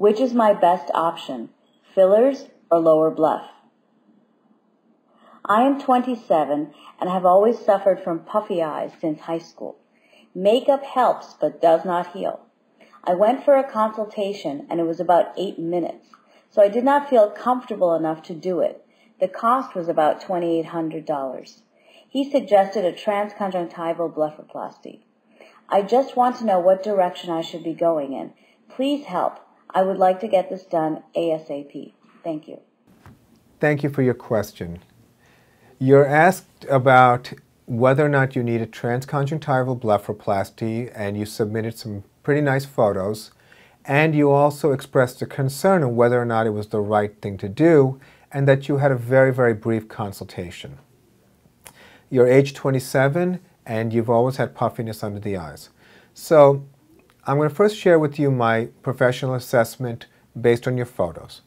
Which is my best option, fillers or lower bleph? I am 27 and have always suffered from puffy eyes since high school. Makeup helps but does not heal. I went for a consultation and it was about 8 minutes, so I did not feel comfortable enough to do it. The cost was about $2,800. He suggested a transconjunctival blepharoplasty. I just want to know what direction I should be going in. Please help. I would like to get this done ASAP. Thank you. Thank you for your question. You're asked about whether or not you need a transconjunctival blepharoplasty, and you submitted some pretty nice photos, and you also expressed a concern of whether or not it was the right thing to do, and that you had a very, very brief consultation. You're age 27, and you've always had puffiness under the eyes. So I'm going to first share with you my professional assessment based on your photos.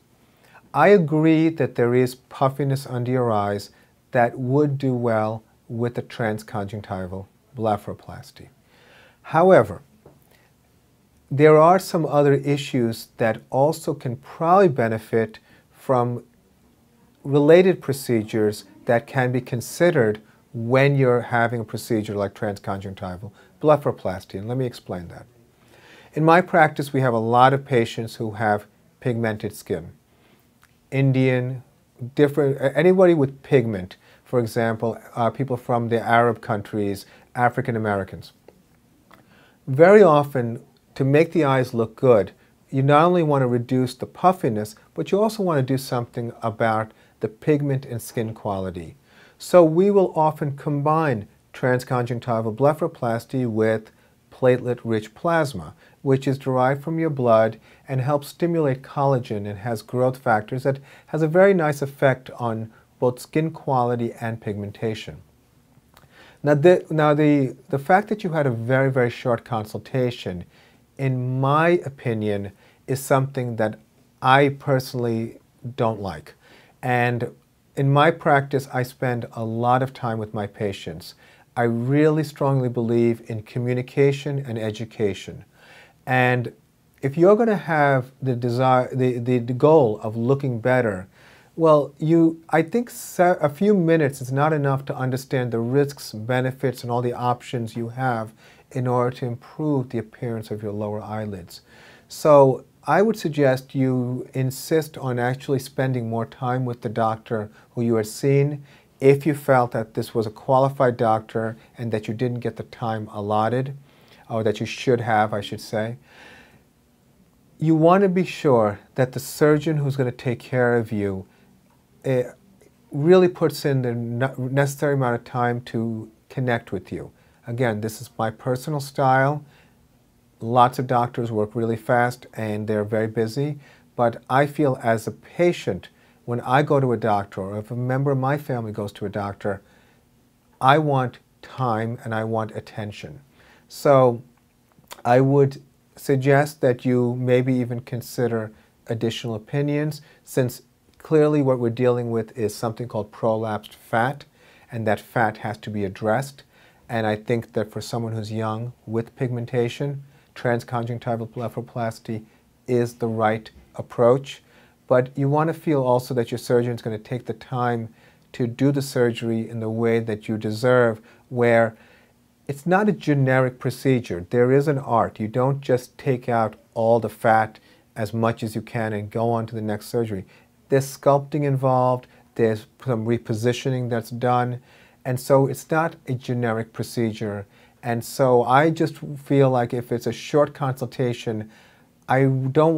I agree that there is puffiness under your eyes that would do well with a transconjunctival blepharoplasty. However, there are some other issues that also can probably benefit from related procedures that can be considered when you're having a procedure like transconjunctival blepharoplasty, and let me explain that. In my practice, we have a lot of patients who have pigmented skin. Indian, anybody with pigment, for example, people from the Arab countries, African Americans. Very often, to make the eyes look good, you not only want to reduce the puffiness, but you also want to do something about the pigment and skin quality. So we will often combine transconjunctival blepharoplasty with platelet-rich plasma, which is derived from your blood and helps stimulate collagen and has growth factors that has a very nice effect on both skin quality and pigmentation. Now the fact that you had a very, very short consultation, in my opinion, is something that I personally don't like. And in my practice, I spend a lot of time with my patients. I really strongly believe in communication and education. And if you're going to have the desire, the goal of looking better, well, I think a few minutes is not enough to understand the risks, benefits, and all the options you have in order to improve the appearance of your lower eyelids. So I would suggest you insist on actually spending more time with the doctor who you had seen if you felt that this was a qualified doctor and that you didn't get the time allotted, or that you should have, I should say. You want to be sure that the surgeon who's going to take care of you really puts in the necessary amount of time to connect with you. Again, this is my personal style. Lots of doctors work really fast and they're very busy, but I feel as a patient, when I go to a doctor, or if a member of my family goes to a doctor, I want time and I want attention. So I would suggest that you maybe even consider additional opinions, since clearly what we're dealing with is something called prolapsed fat, and that fat has to be addressed. And I think that for someone who's young with pigmentation, transconjunctival blepharoplasty is the right approach. But you want to feel also that your surgeon is going to take the time to do the surgery in the way that you deserve, where it's not a generic procedure. There is an art. You don't just take out all the fat as much as you can and go on to the next surgery. There's sculpting involved, there's some repositioning that's done, and so it's not a generic procedure. And so I just feel like if it's a short consultation, I wouldn't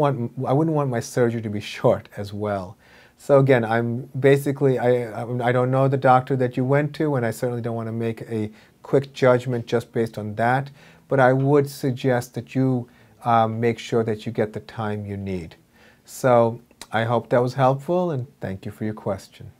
want my surgery to be short as well. So again, I don't know the doctor that you went to, and I certainly don't want to make a quick judgment just based on that, but I would suggest that you make sure that you get the time you need. So I hope that was helpful, and thank you for your question.